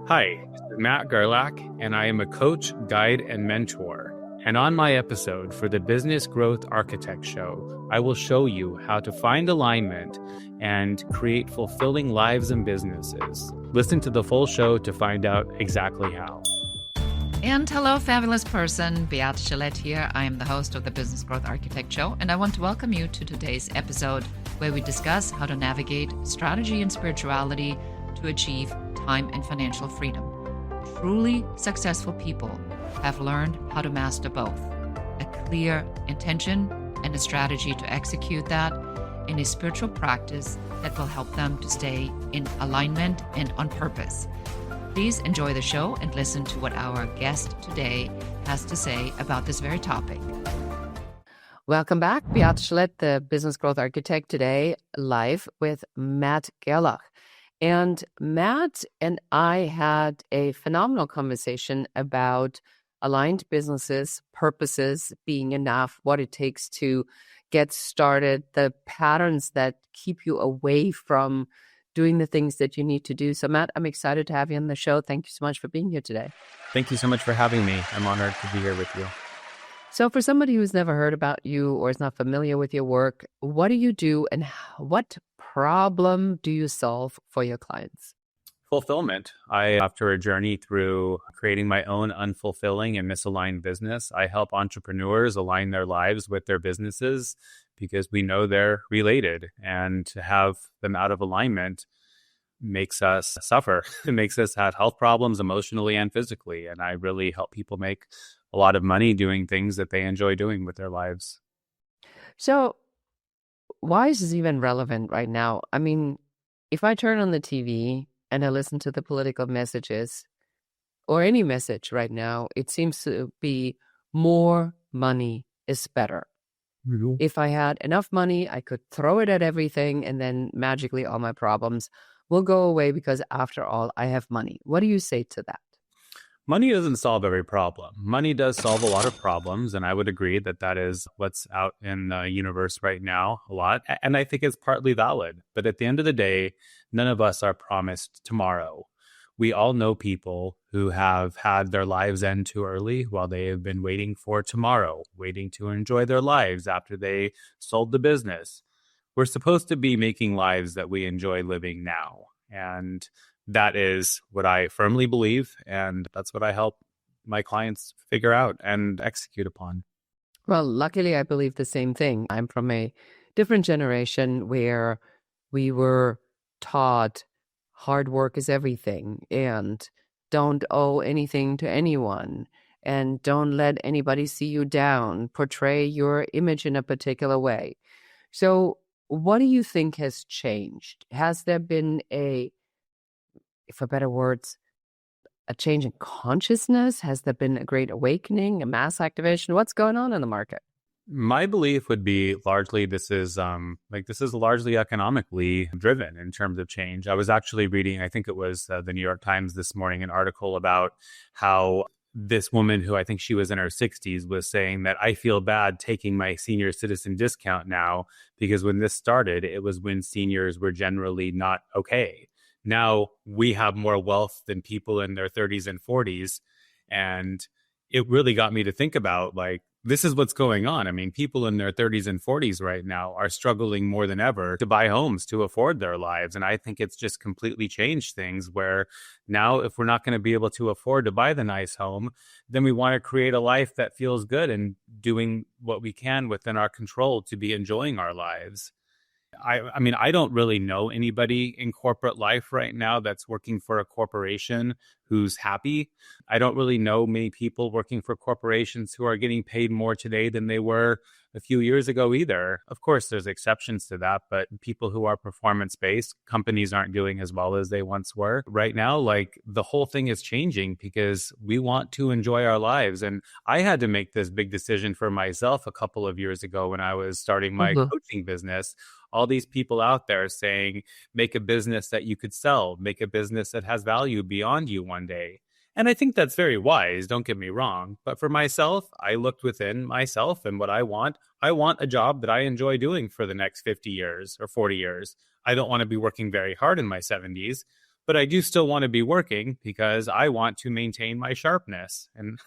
Hi, this is Matt Gerlach, and I am a coach, guide, and mentor. And on my episode for the Business Growth Architect Show, I will show you how to find alignment and create fulfilling lives and businesses. Listen to the full show to find out exactly how. And hello, fabulous person. Beat Gerlach here. I am the host of the Business Growth Architect Show, and I want to welcome you to today's episode where we discuss how to navigate strategy and spirituality to achieve time and financial freedom. Truly successful people have learned how to master both, a clear intention and a strategy to execute that in a spiritual practice that will help them to stay in alignment and on purpose. Please enjoy the show and listen to what our guest today has to say about this very topic. Welcome back. Beat Gerlach, the Business Growth Architect, today live with Matt Gerlach. And Matt and I had a phenomenal conversation about aligned businesses, purposes, being enough, what it takes to get started, the patterns that keep you away from doing the things that you need to do. So Matt, I'm excited to have you on the show. Thank you so much for being here today. Thank you so much for having me. I'm honored to be here with you. So for somebody who's never heard about you or is not familiar with your work, what do you do and what problem do you solve for your clients? Fulfillment. After a journey through creating my own unfulfilling and misaligned business, I help entrepreneurs align their lives with their businesses because we know they're related, and to have them out of alignment makes us suffer. It makes us have health problems emotionally and physically. And I really help people make a lot of money doing things that they enjoy doing with their lives. So why is this even relevant right now? I mean, if I turn on the TV and I listen to the political messages or any message right now, it seems to be more money is better. Mm-hmm. If I had enough money, I could throw it at everything and then magically all my problems will go away because after all, I have money. What do you say to that? Money doesn't solve every problem. Money does solve a lot of problems, and I would agree that that is what's out in the universe right now a lot. And I think it's partly valid. But at the end of the day, none of us are promised tomorrow. We all know people who have had their lives end too early while they have been waiting for tomorrow, waiting to enjoy their lives after they sold the business. We're supposed to be making lives that we enjoy living now. And that is what I firmly believe, and that's what I help my clients figure out and execute upon. Well, luckily, I believe the same thing. I'm from a different generation where we were taught hard work is everything and don't owe anything to anyone and don't let anybody see you down, portray your image in a particular way. So what do you think has changed? Has there been for better words, a change in consciousness? Has there been a great awakening, a mass activation? What's going on in the market? My belief would be largely this is largely economically driven in terms of change. I was actually reading, I think it was the New York Times this morning, an article about how this woman who I think she was in her 60s was saying that I feel bad taking my senior citizen discount now because when this started, it was when seniors were generally not okay. Now we have more wealth than people in their 30s and 40s. And it really got me to think about, like, this is what's going on. I mean, people in their 30s and 40s right now are struggling more than ever to buy homes, to afford their lives. And I think it's just completely changed things where now if we're not going to be able to afford to buy the nice home, then we want to create a life that feels good and doing what we can within our control to be enjoying our lives. I mean, I don't really know anybody in corporate life right now that's working for a corporation who's happy. I don't really know many people working for corporations who are getting paid more today than they were a few years ago either. Of course, there's exceptions to that, but people who are performance-based, companies aren't doing as well as they once were. Right now, like, the whole thing is changing because we want to enjoy our lives. And I had to make this big decision for myself a couple of years ago when I was starting my coaching business. All these people out there saying, make a business that you could sell, make a business that has value beyond you one day. And I think that's very wise, don't get me wrong. But for myself, I looked within myself and what I want. I want a job that I enjoy doing for the next 50 years or 40 years. I don't want to be working very hard in my 70s, but I do still want to be working because I want to maintain my sharpness. And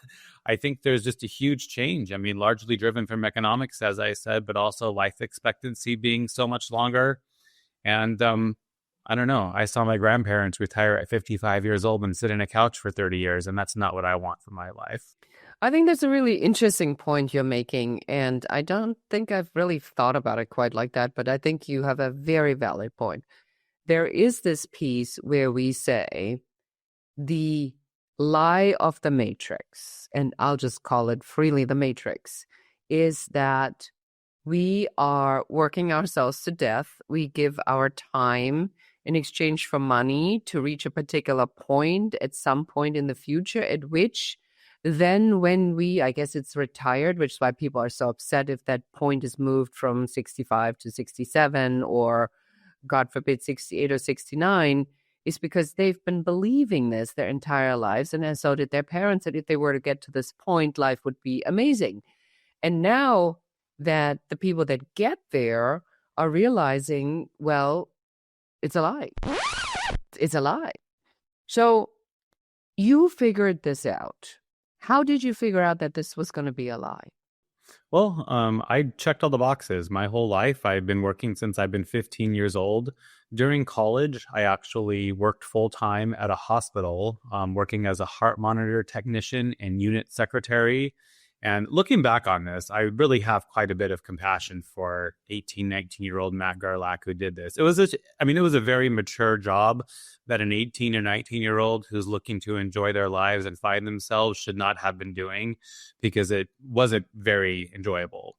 I think there's just a huge change. I mean, largely driven from economics, as I said, but also life expectancy being so much longer. And I don't know. I saw my grandparents retire at 55 years old and sit in a couch for 30 years, and that's not what I want for my life. I think that's a really interesting point you're making, and I don't think I've really thought about it quite like that, but I think you have a very valid point. There is this piece where we say the lie of the matrix, and I'll just call it freely the matrix, is that we are working ourselves to death. We give our time in exchange for money to reach a particular point at some point in the future, at which then when we, I guess it's retired, which is why people are so upset if that point is moved from 65 to 67 or, God forbid, 68 or 69, is because they've been believing this their entire lives. And so did their parents, that if they were to get to this point, life would be amazing. And now that the people that get there are realizing, well, it's a lie. It's a lie. So you figured this out. How did you figure out that this was going to be a lie? Well, I checked all the boxes. My whole life, I've been working since I've been 15 years old. During college, I actually worked full-time at a hospital, working as a heart monitor technician and unit secretary. And looking back on this, I really have quite a bit of compassion for 18, 19-year-old Matt Gerlach who did this. It was a very mature job that an 18 or 19-year-old who's looking to enjoy their lives and find themselves should not have been doing, because it wasn't very enjoyable.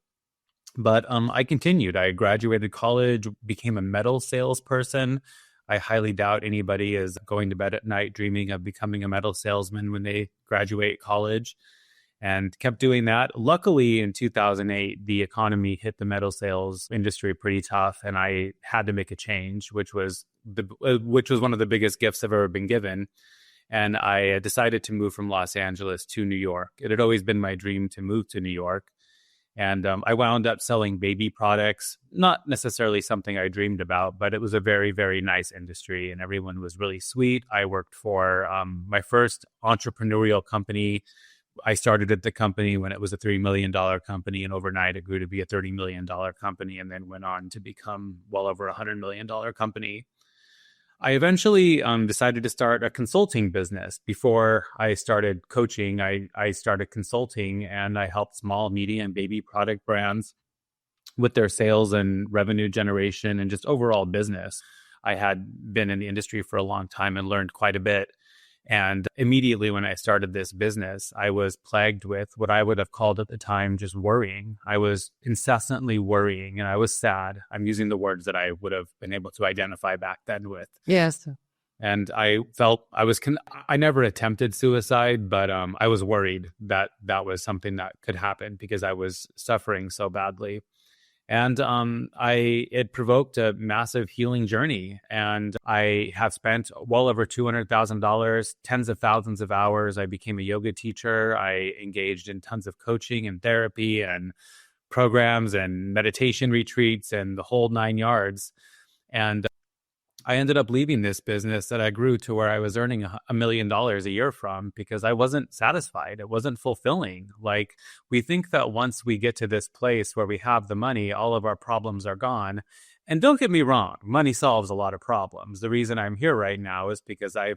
But I continued. I graduated college, became a metal salesperson. I highly doubt anybody is going to bed at night dreaming of becoming a metal salesman when they graduate college. And kept doing that. Luckily, in 2008, the economy hit the metal sales industry pretty tough, and I had to make a change, which was one of the biggest gifts I've ever been given. And I decided to move from Los Angeles to New York. It had always been my dream to move to New York. And I wound up selling baby products, not necessarily something I dreamed about, but it was a very, very nice industry, and everyone was really sweet. I worked for my first entrepreneurial company. I started at the company when it was a $3 million company, and overnight it grew to be a $30 million company, and then went on to become well over a $100 million company. I eventually decided to start a consulting business. Before I started coaching, I started consulting, and I helped small, medium, and baby product brands with their sales and revenue generation and just overall business. I had been in the industry for a long time and learned quite a bit. And immediately when I started this business, I was plagued with what I would have called at the time just worrying. I was incessantly worrying, and I was sad. I'm using the words that I would have been able to identify back then with. Yes. And I felt I never attempted suicide, but I was worried that that was something that could happen because I was suffering so badly. And it provoked a massive healing journey. And I have spent well over $200,000, tens of thousands of hours. I became a yoga teacher. I engaged in tons of coaching and therapy and programs and meditation retreats and the whole 9 yards. And I ended up leaving this business that I grew to where I was earning $1 million a year from, because I wasn't satisfied. It wasn't fulfilling. Like, we think that once we get to this place where we have the money, all of our problems are gone. And don't get me wrong, money solves a lot of problems. The reason I'm here right now is because I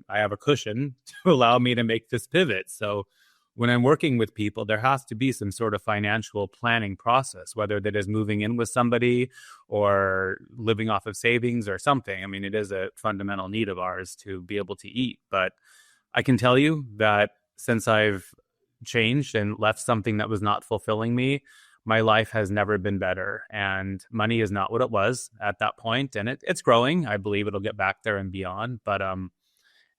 have a cushion to allow me to make this pivot. So when I'm working with people, there has to be some sort of financial planning process, whether that is moving in with somebody or living off of savings or something. I mean, it is a fundamental need of ours to be able to eat. But I can tell you that since I've changed and left something that was not fulfilling me, my life has never been better. And money is not what it was at that point. And it's growing. I believe it'll get back there and beyond. But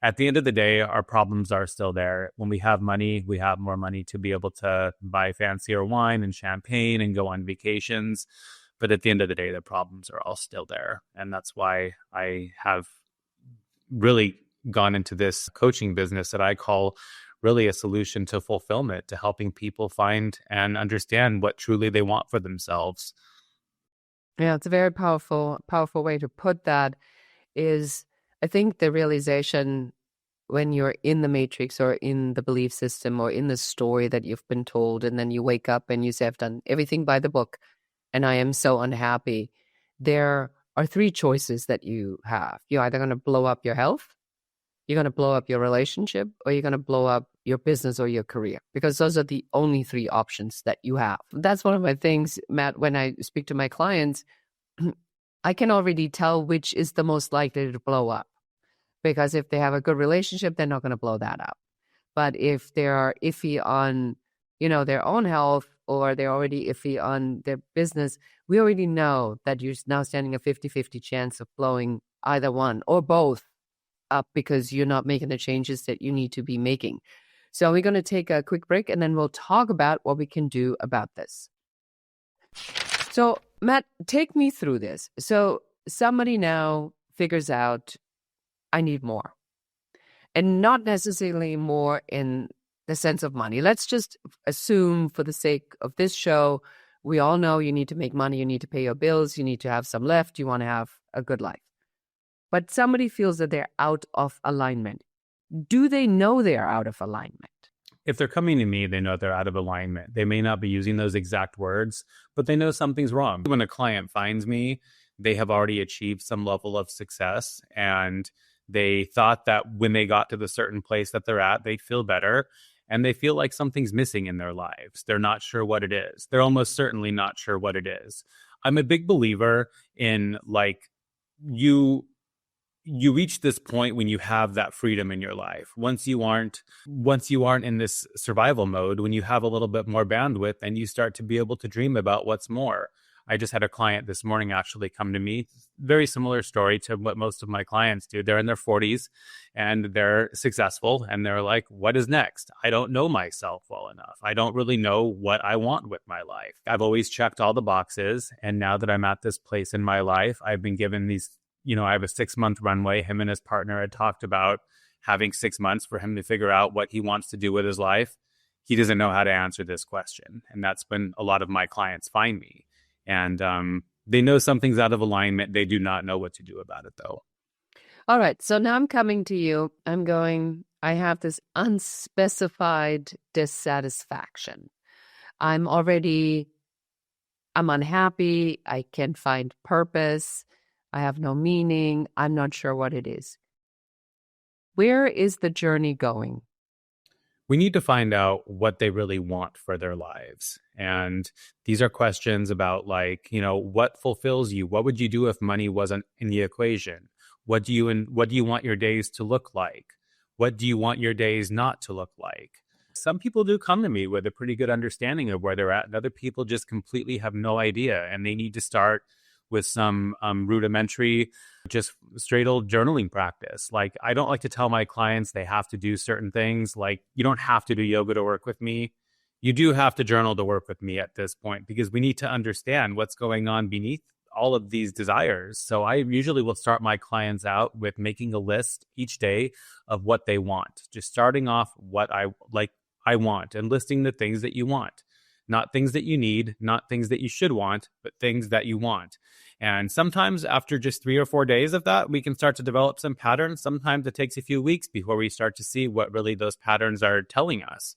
at the end of the day, our problems are still there. When we have money, we have more money to be able to buy fancier wine and champagne and go on vacations. But at the end of the day, the problems are all still there. And that's why I have really gone into this coaching business that I call really a solution to fulfillment, to helping people find and understand what truly they want for themselves. Yeah, it's a very powerful way to put that. Is I think the realization when you're in the matrix or in the belief system or in the story that you've been told, and then you wake up and you say, I've done everything by the book and I am so unhappy. There are three choices that you have. You're either going to blow up your health, you're going to blow up your relationship, or you're going to blow up your business or your career, because those are the only three options that you have. That's one of my things, Matt, when I speak to my clients, I can already tell which is the most likely to blow up. Because if they have a good relationship, they're not going to blow that up. But if they are iffy on, their own health, or they're already iffy on their business, we already know that you're now standing a 50-50 chance of blowing either one or both up because you're not making the changes that you need to be making. So we're going to take a quick break and then we'll talk about what we can do about this. So Matt, take me through this. So somebody now figures out, I need more. And not necessarily more in the sense of money. Let's just assume, for the sake of this show, we all know you need to make money, you need to pay your bills, you need to have some left, you want to have a good life. But somebody feels that they're out of alignment. Do they know they're out of alignment? If they're coming to me, they know they're out of alignment. They may not be using those exact words, but they know something's wrong. When a client finds me, they have already achieved some level of success, and they thought that when they got to the certain place that they're at, they'd feel better, and they feel like something's missing in their lives. They're not sure what it is. They're almost certainly not sure what it is. I'm a big believer in, you reach this point when you have that freedom in your life. Once you aren't in this survival mode, when you have a little bit more bandwidth, and you start to be able to dream about what's more. I just had a client this morning actually come to me. Very similar story to what most of my clients do. They're in their 40s and they're successful, and they're like, what is next? I don't know myself well enough. I don't really know what I want with my life. I've always checked all the boxes. And now that I'm at this place in my life, I've been given these, I have a 6-month runway. Him and his partner had talked about having 6 months for him to figure out what he wants to do with his life. He doesn't know how to answer this question. And that's when a lot of my clients find me. And they know something's out of alignment. They do not know what to do about it, though. All right. So now I'm coming to you. I have this unspecified dissatisfaction. I'm unhappy. I can't find purpose. I have no meaning. I'm not sure what it is. Where is the journey going? We need to find out what they really want for their lives. And these are questions about what fulfills you? What would you do if money wasn't in the equation? What do you want your days to look like? What do you want your days not to look like? Some people do come to me with a pretty good understanding of where they're at, and other people just completely have no idea, and they need to start with some rudimentary, just straight old journaling practice. I don't like to tell my clients they have to do certain things. You don't have to do yoga to work with me. You do have to journal to work with me at this point, because we need to understand what's going on beneath all of these desires. So I usually will start my clients out with making a list each day of what they want. Just starting off what I want, and listing the things that you want. Not things that you need, not things that you should want, but things that you want. And sometimes after just 3 or 4 days of that, we can start to develop some patterns. Sometimes it takes a few weeks before we start to see what really those patterns are telling us.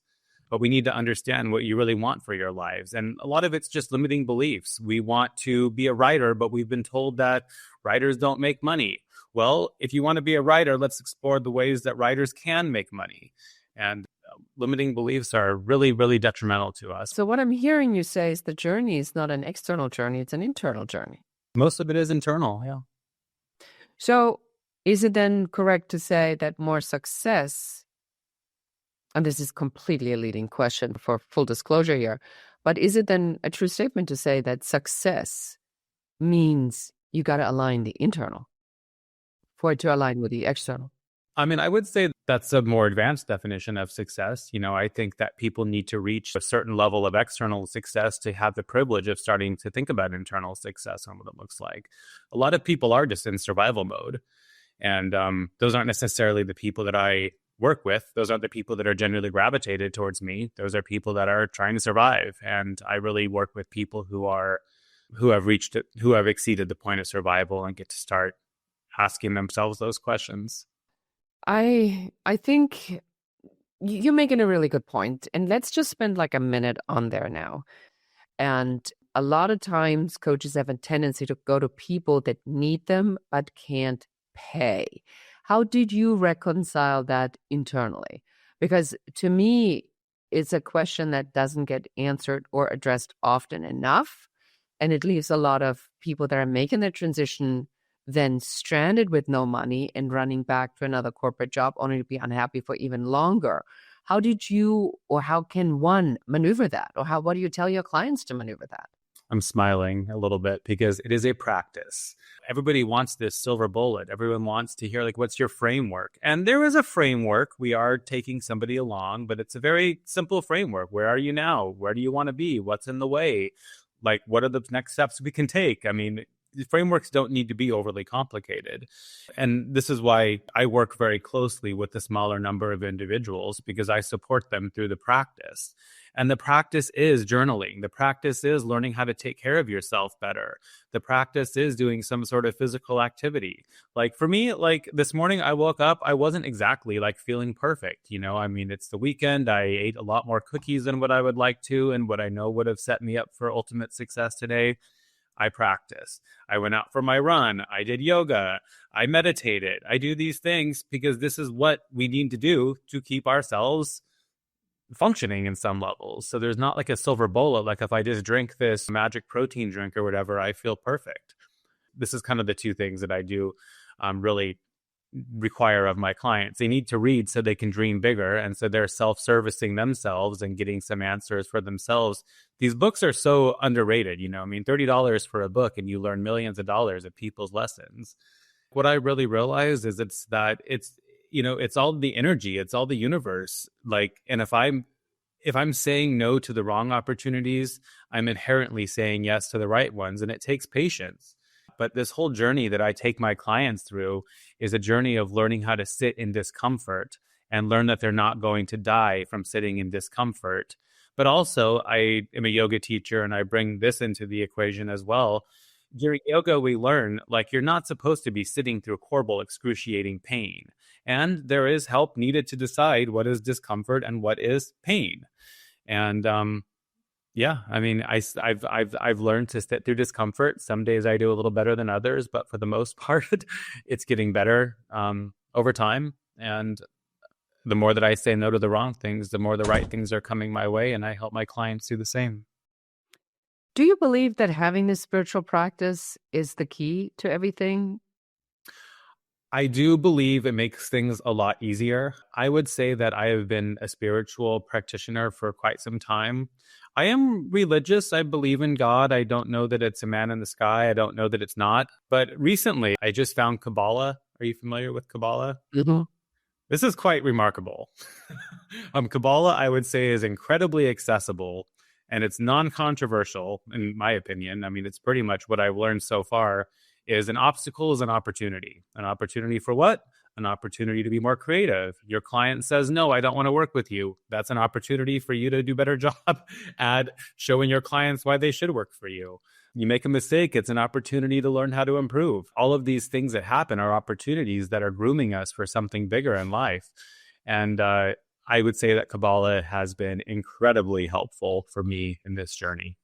But we need to understand what you really want for your lives. And a lot of it's just limiting beliefs. We want to be a writer, but we've been told that writers don't make money. Well, if you want to be a writer, let's explore the ways that writers can make money. And limiting beliefs are really, really detrimental to us. So what I'm hearing you say is the journey is not an external journey, it's an internal journey. Most of it is internal, yeah. So is it then correct to say that more success, and this is completely a leading question for full disclosure here, but is it then a true statement to say that success means you got to align the internal for it to align with the external? I would say that's a more advanced definition of success. I think that people need to reach a certain level of external success to have the privilege of starting to think about internal success and what it looks like. A lot of people are just in survival mode. And those aren't necessarily the people that I work with. Those aren't the people that are generally gravitated towards me. Those are people that are trying to survive. And I really work with people who have exceeded the point of survival and get to start asking themselves those questions. I think you're making a really good point. And let's just spend like a minute on there now. And a lot of times coaches have a tendency to go to people that need them but can't pay. How did you reconcile that internally? Because to me, it's a question that doesn't get answered or addressed often enough. And it leaves a lot of people that are making the transition then stranded with no money and running back to another corporate job only to be unhappy for even longer. How did you, or how can one maneuver that? Or what do you tell your clients to maneuver that? I'm smiling a little bit because it is a practice. Everybody wants this silver bullet. Everyone wants to hear, like, what's your framework? And there is a framework. We are taking somebody along, but it's a very simple framework. Where are you now? Where do you want to be? What's in the way? Like, what are the next steps we can take? I mean, the frameworks don't need to be overly complicated. And this is why I work very closely with a smaller number of individuals, because I support them through the practice. And the practice is journaling. The practice is learning how to take care of yourself better. The practice is doing some sort of physical activity. Like for me, like this morning I woke up, I wasn't exactly like feeling perfect. I mean, it's the weekend. I ate a lot more cookies than what I would like to, and what I know would have set me up for ultimate success today. I practiced. I went out for my run. I did yoga. I meditated. I do these things because this is what we need to do to keep ourselves functioning in some levels. So there's not like a silver bullet, like if I just drink this magic protein drink or whatever, I feel perfect. This is kind of the two things that I do really require of my clients. They need to read so they can dream bigger. And so they're self-servicing themselves and getting some answers for themselves. These books are so underrated. I mean, $30 for a book and you learn millions of dollars of people's lessons. What I really realized is it's all the energy, it's all the universe. Like, and if I'm saying no to the wrong opportunities, I'm inherently saying yes to the right ones. And it takes patience. But this whole journey that I take my clients through is a journey of learning how to sit in discomfort and learn that they're not going to die from sitting in discomfort. But also, I am a yoga teacher and I bring this into the equation as well. During yoga, we learn like you're not supposed to be sitting through horrible, excruciating pain. And there is help needed to decide what is discomfort and what is pain. And yeah, I mean, I've learned to sit through discomfort. Some days I do a little better than others, but for the most part, it's getting better over time. And the more that I say no to the wrong things, the more the right things are coming my way, and I help my clients do the same. Do you believe that having this spiritual practice is the key to everything? I do believe it makes things a lot easier. I would say that I have been a spiritual practitioner for quite some time. I am religious. I believe in God. I don't know that it's a man in the sky. I don't know that it's not. But recently, I just found Kabbalah. Are you familiar with Kabbalah? Mm-hmm. This is quite remarkable. Kabbalah, I would say, is incredibly accessible, and it's non-controversial, in my opinion. I mean, it's pretty much what I've learned so far is an obstacle is an opportunity. An opportunity for what? An opportunity to be more creative. Your client says, no, I don't want to work with you. That's an opportunity for you to do a better job at showing your clients why they should work for you. You make a mistake, it's an opportunity to learn how to improve. All of these things that happen are opportunities that are grooming us for something bigger in life. And I would say that Kabbalah has been incredibly helpful for me in this journey.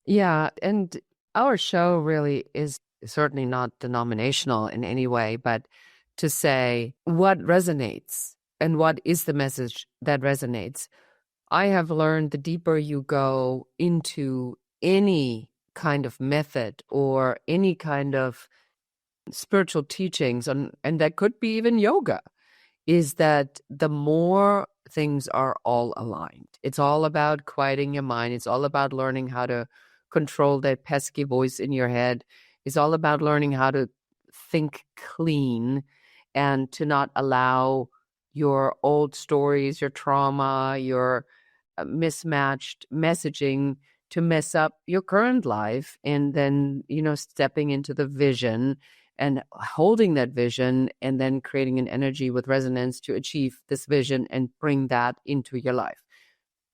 Yeah, and our show really is certainly not denominational in any way, but to say what resonates and what is the message that resonates. I have learned the deeper you go into any kind of method or any kind of spiritual teachings, and that could be even yoga, is that the more things are all aligned. It's all about quieting your mind. It's all about learning how to control that pesky voice in your head. It's all about learning how to think clean and to not allow your old stories, your trauma, your mismatched messaging to mess up your current life. And then, stepping into the vision and holding that vision and then creating an energy with resonance to achieve this vision and bring that into your life.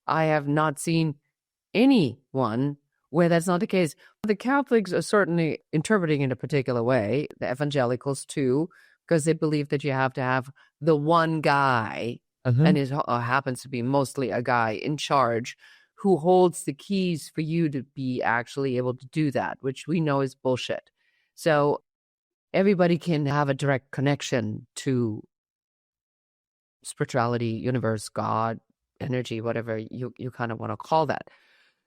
I have not seen anyone where that's not the case. The Catholics are certainly interpreting in a particular way, the evangelicals too, because they believe that you have to have the one guy, and it happens to be mostly a guy in charge who holds the keys for you to be actually able to do that, which we know is bullshit. So everybody can have a direct connection to spirituality, universe, God, energy, whatever you kind of want to call that.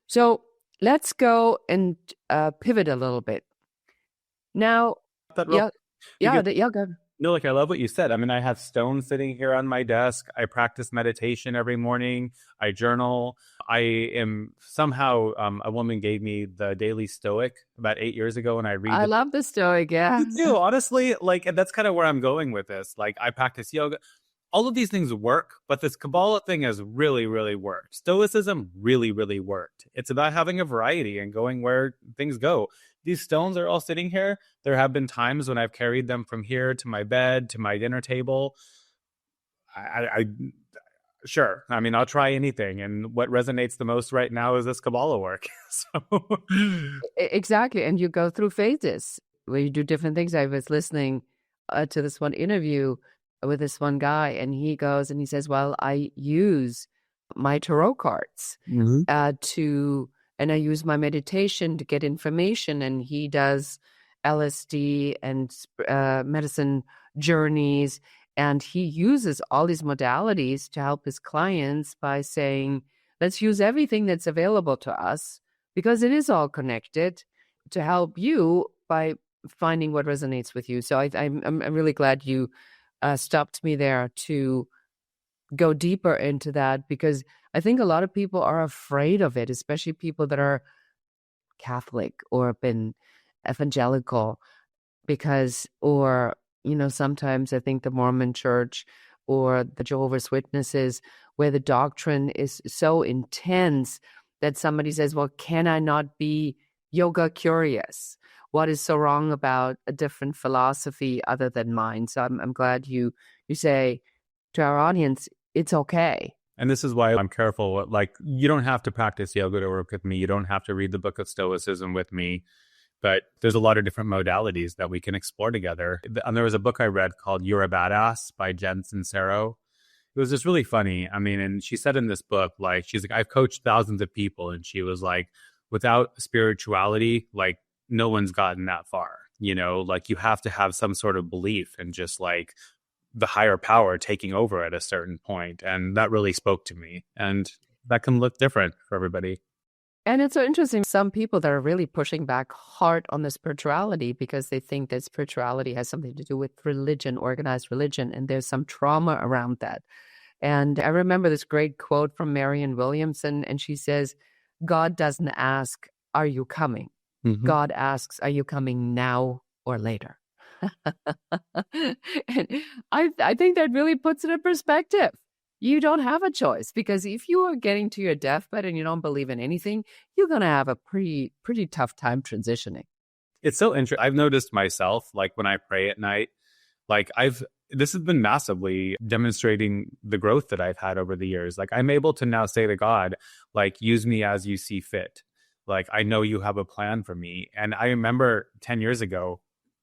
So let's go and pivot a little bit. Now, go. No, like I love what you said. I mean, I have stones sitting here on my desk. I practice meditation every morning. I journal. I am somehow, a woman gave me the Daily Stoic about 8 years ago, and I love the Stoic, yeah. You do, honestly, like, and that's kind of where I'm going with this. Like, I practice yoga. All of these things work, but this Kabbalah thing has really, really worked. Stoicism really, really worked. It's about having a variety and going where things go. These stones are all sitting here. There have been times when I've carried them from here to my bed, to my dinner table. Sure. I mean, I'll try anything. And what resonates the most right now is this Kabbalah work. Exactly. And you go through phases where you do different things. I was listening to this one interview with this one guy, and he goes and he says, well, I use my tarot cards and I use my meditation to get information. And he does LSD and medicine journeys. And he uses all these modalities to help his clients by saying, let's use everything that's available to us because it is all connected to help you by finding what resonates with you. So I'm really glad you stopped me there to go deeper into that, because I think a lot of people are afraid of it, especially people that are Catholic or been evangelical, because, or, sometimes I think the Mormon Church or the Jehovah's Witnesses, where the doctrine is so intense that somebody says, well, can I not be yoga curious? What is so wrong about a different philosophy other than mine? So I'm glad you say to our audience, it's okay. And this is why I'm careful. Like, you don't have to practice yoga to work with me. You don't have to read the book of Stoicism with me. But there's a lot of different modalities that we can explore together. And there was a book I read called You're a Badass by Jen Sincero. It was just really funny. I mean, and she said in this book, like, she's like, I've coached thousands of people. And she was like, without spirituality, like, no one's gotten that far. Like, you have to have some sort of belief and just like the higher power taking over at a certain point. And that really spoke to me. And that can look different for everybody. And it's so interesting. Some people that are really pushing back hard on the spirituality because they think that spirituality has something to do with religion, organized religion, and there's some trauma around that. And I remember this great quote from Marianne Williamson, and she says, God doesn't ask, are you coming? Mm-hmm. God asks, are you coming now or later? And I think that really puts it in perspective. You don't have a choice, because if you are getting to your deathbed and you don't believe in anything, you're going to have a pretty tough time transitioning. It's so interesting. I've noticed myself, like when I pray at night, like this has been massively demonstrating the growth that I've had over the years. Like, I'm able to now say to God, like, use me as you see fit. Like, I know you have a plan for me. And I remember 10 years ago,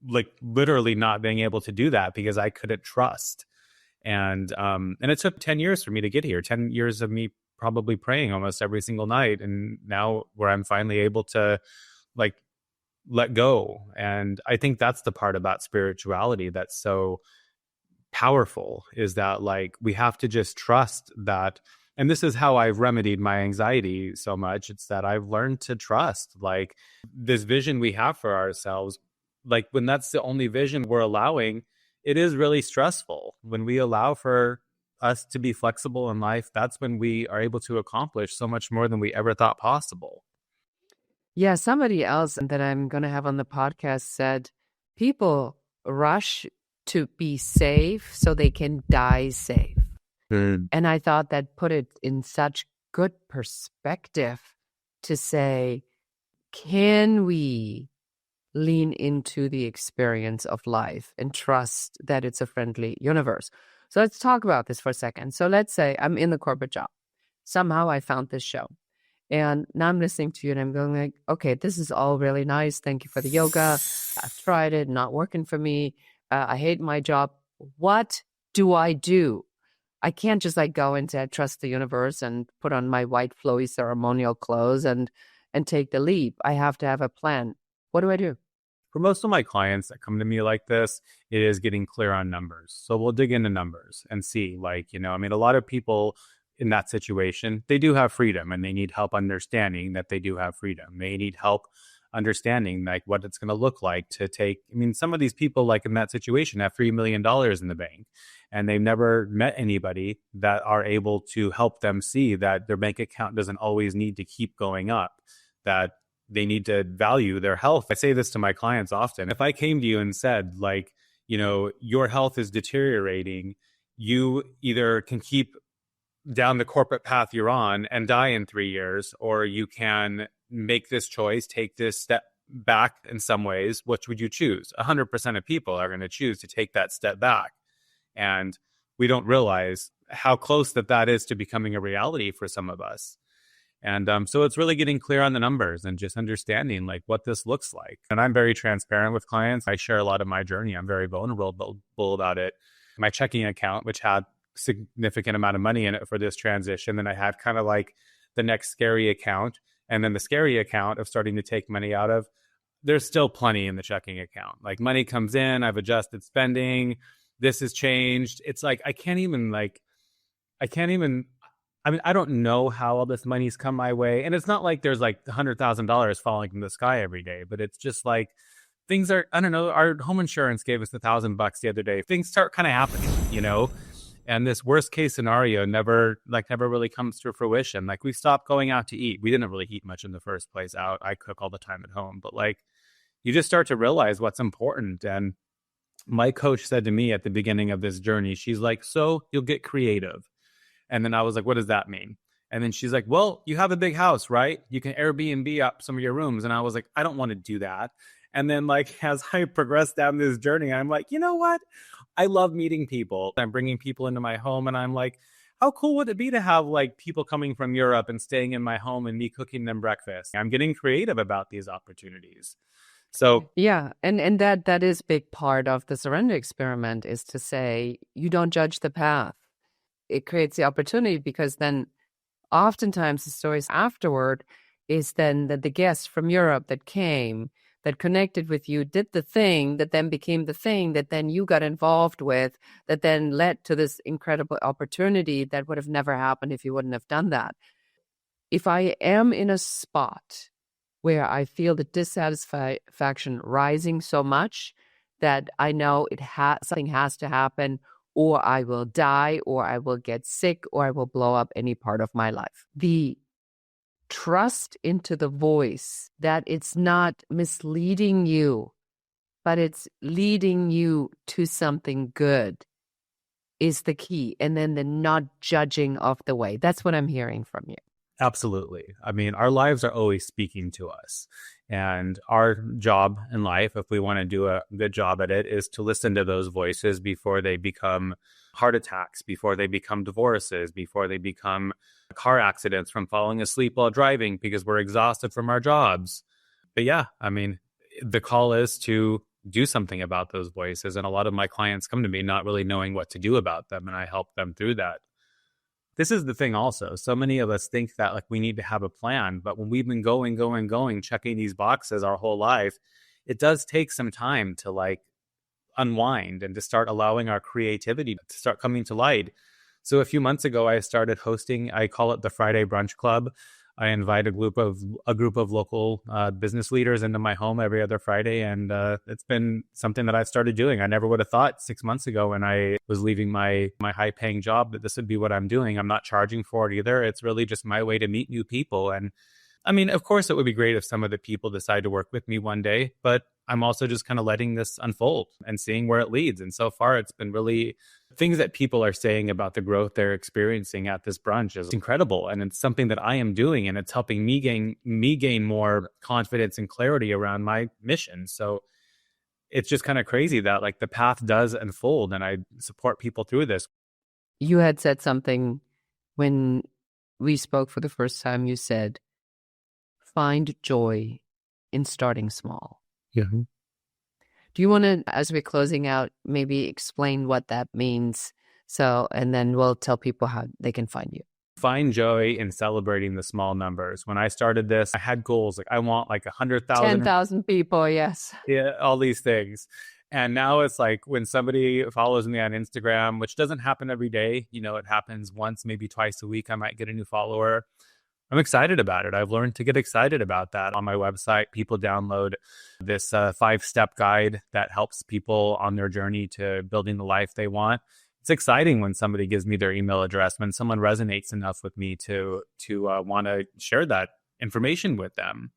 like, literally not being able to do that because I couldn't trust. And it took 10 years for me to get here, 10 years of me probably praying almost every single night. And now where I'm finally able to like let go. And I think that's the part about spirituality that's so powerful, is that like we have to just trust that. And this is how I've remedied my anxiety so much. It's that I've learned to trust like this vision we have for ourselves. Like, when that's the only vision we're allowing, it is really stressful. When we allow for us to be flexible in life, that's when we are able to accomplish so much more than we ever thought possible. Yeah, somebody else that I'm going to have on the podcast said, people rush to be safe so they can die safe. And I thought that put it in such good perspective to say, can we lean into the experience of life and trust that it's a friendly universe? So let's talk about this for a second. So let's say I'm in the corporate job. Somehow I found this show. And now I'm listening to you and I'm going like, okay, this is all really nice. Thank you for the yoga. I've tried it, not working for me. I hate my job. What do I do? I can't just like go and say, I trust the universe and put on my white flowy ceremonial clothes and take the leap. I have to have a plan. What do I do? For most of my clients that come to me like this, it is getting clear on numbers. So we'll dig into numbers and see, like, I mean, a lot of people in that situation, they do have freedom and they need help understanding that they do have freedom. They need help understanding like what it's going to look like to take. I mean, some of these people like in that situation have $3 million in the bank and they've never met anybody that are able to help them see that their bank account doesn't always need to keep going up, that they need to value their health. I say this to my clients often. If I came to you and said, like, your health is deteriorating, you either can keep down the corporate path you're on and die in 3 years, or you can make this choice, take this step back in some ways. Which would you choose? 100% of people are going to choose to take that step back. And we don't realize how close that is to becoming a reality for some of us. And so it's really getting clear on the numbers and just understanding like what this looks like. And I'm very transparent with clients. I share a lot of my journey. I'm very vulnerable about it. My checking account, which had significant amount of money in it for this transition. Then I had kind of like the next scary account. And then the scary account of starting to take money out of, there's still plenty in the checking account. Like money comes in, I've adjusted spending. This has changed. It's like, I mean, I don't know how all this money's come my way. And it's not like there's like $100,000 falling from the sky every day, but it's just like things are, I don't know, our home insurance gave us $1,000 the other day. Things start kind of happening, and this worst case scenario never really comes to fruition. Like we stopped going out to eat. We didn't really eat much in the first place out. I cook all the time at home, but like you just start to realize what's important. And my coach said to me at the beginning of this journey, she's like, so you'll get creative. And then I was like, what does that mean? And then she's like, well, you have a big house, right? You can Airbnb up some of your rooms. And I was like, I don't want to do that. And then like, as I progressed down this journey, I'm like, you know what? I love meeting people. I'm bringing people into my home and I'm like, how cool would it be to have like people coming from Europe and staying in my home and me cooking them breakfast? I'm getting creative about these opportunities. So yeah, and that is a big part of the surrender experiment, is to say you don't judge the path. It creates the opportunity, because then oftentimes the stories afterward is then that the guest from Europe that came, that connected with you, did the thing that then became the thing that then you got involved with, that then led to this incredible opportunity that would have never happened if you wouldn't have done that. If I am in a spot where I feel the dissatisfaction rising so much that I know something has to happen, or I will die, or I will get sick, or I will blow up any part of my life. The trust into the voice that it's not misleading you, but it's leading you to something good is the key. And then the not judging of the way. That's what I'm hearing from you. Absolutely. I mean, our lives are always speaking to us. And our job in life, if we want to do a good job at it, is to listen to those voices before they become heart attacks, before they become divorces, before they become car accidents from falling asleep while driving because we're exhausted from our jobs. But yeah, I mean, the call is to do something about those voices. And a lot of my clients come to me not really knowing what to do about them, and I help them through that. This is the thing also. So many of us think that like we need to have a plan, but when we've been going, checking these boxes our whole life, it does take some time to like unwind and to start allowing our creativity to start coming to light. So a few months ago, I started hosting, I call it the Friday Brunch Club. I invite a group of local business leaders into my home every other Friday. And it's been something that I've started doing. I never would have thought 6 months ago when I was leaving my high paying job that this would be what I'm doing. I'm not charging for it either. It's really just my way to meet new people. And I mean, of course, it would be great if some of the people decide to work with me one day, but I'm also just kind of letting this unfold and seeing where it leads. And so far, it's been really things that people are saying about the growth they're experiencing at this brunch is incredible. And it's something that I am doing, and it's helping me gain more confidence and clarity around my mission. So it's just kind of crazy that like the path does unfold, and I support people through this. You had said something when we spoke for the first time. You said, find joy in starting small. Yeah. Do you want to, as we're closing out, maybe explain what that means? So, and then we'll tell people how they can find you. Find joy in celebrating the small numbers. When I started this, I had goals like I want like 100,000, 10,000 people, yes. Yeah, all these things. And now it's like when somebody follows me on Instagram, which doesn't happen every day, it happens once, maybe twice a week, I might get a new follower. I'm excited about it. I've learned to get excited about that. On my website, people download this 5-step guide that helps people on their journey to building the life they want. It's exciting when somebody gives me their email address, when someone resonates enough with me to want to share that information with them.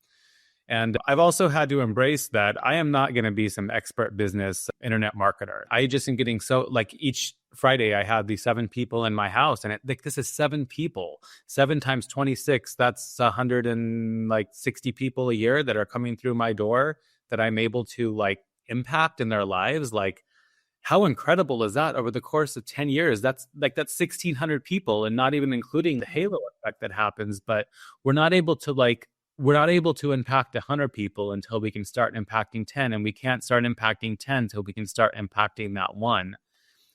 And I've also had to embrace that I am not going to be some expert business internet marketer. I just am getting so, like, each Friday I have these 7 people in my house, and this is 7 people. 7 times 26, that's 160 people a year that are coming through my door that I'm able to impact in their lives. Like, how incredible is that? Over the course of 10 years, that's 1,600 people, and not even including the halo effect that happens. But we're not able to impact 100 people until we can start impacting 10, and we can't start impacting 10 until we can start impacting that 1.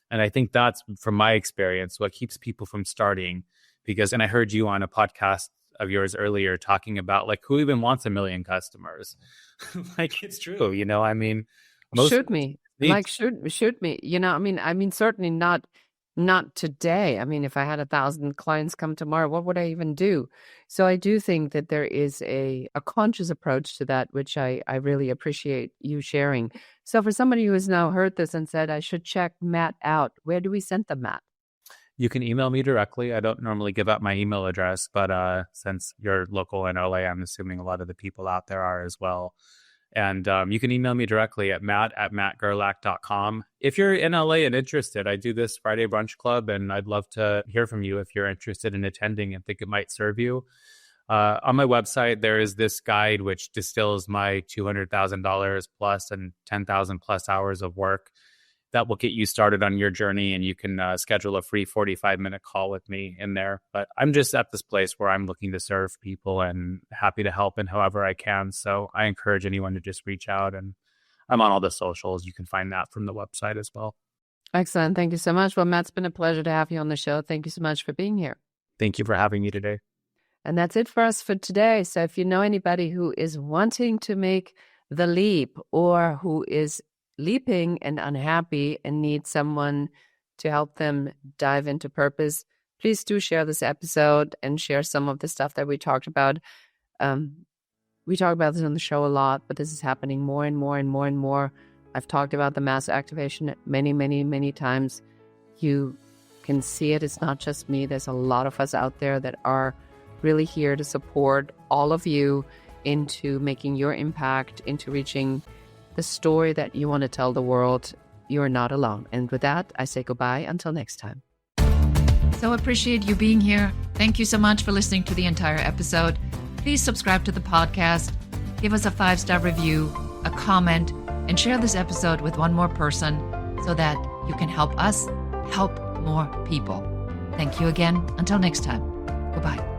And I think that's, from my experience, what keeps people from starting. And I heard you on a podcast of yours earlier talking about who even wants 1 million customers. It's true, I mean, should me. Should me. I mean, certainly not today. I mean, if I had 1,000 clients come tomorrow, what would I even do? So I do think that there is a conscious approach to that, which I really appreciate you sharing. So for somebody who has now heard this and said, I should check Matt out, where do we send them, Matt? You can email me directly. I don't normally give out my email address, but since you're local in LA, I'm assuming a lot of the people out there are as well. And you can email me directly at matt@mattgerlach.com. If you're in LA and interested, I do this Friday brunch club, and I'd love to hear from you if you're interested in attending and think it might serve you. On my website, there is this guide which distills my $200,000 plus and 10,000 plus hours of work that will get you started on your journey, and you can schedule a free 45-minute call with me in there. But I'm just at this place where I'm looking to serve people and happy to help in however I can. So I encourage anyone to just reach out, and I'm on all the socials. You can find that from the website as well. Excellent. Thank you so much. Well, Matt, it's been a pleasure to have you on the show. Thank you so much for being here. Thank you for having me today. And that's it for us for today. So if you know anybody who is wanting to make the leap, or who is leaping and unhappy and need someone to help them dive into purpose, please do share this episode and share some of the stuff that we talked about. We talk about this on the show a lot, but this is happening more and more and more and more. I've talked about the mass activation many, many, many times. You can see it. It's not just me. There's a lot of us out there that are really here to support all of you into making your impact, into reaching the story that you want to tell the world. You are not alone. And with that, I say goodbye until next time. So appreciate you being here. Thank you so much for listening to the entire episode. Please subscribe to the podcast, give us a 5-star review, a comment, and share this episode with one more person so that you can help us help more people. Thank you again. Until next time. Goodbye.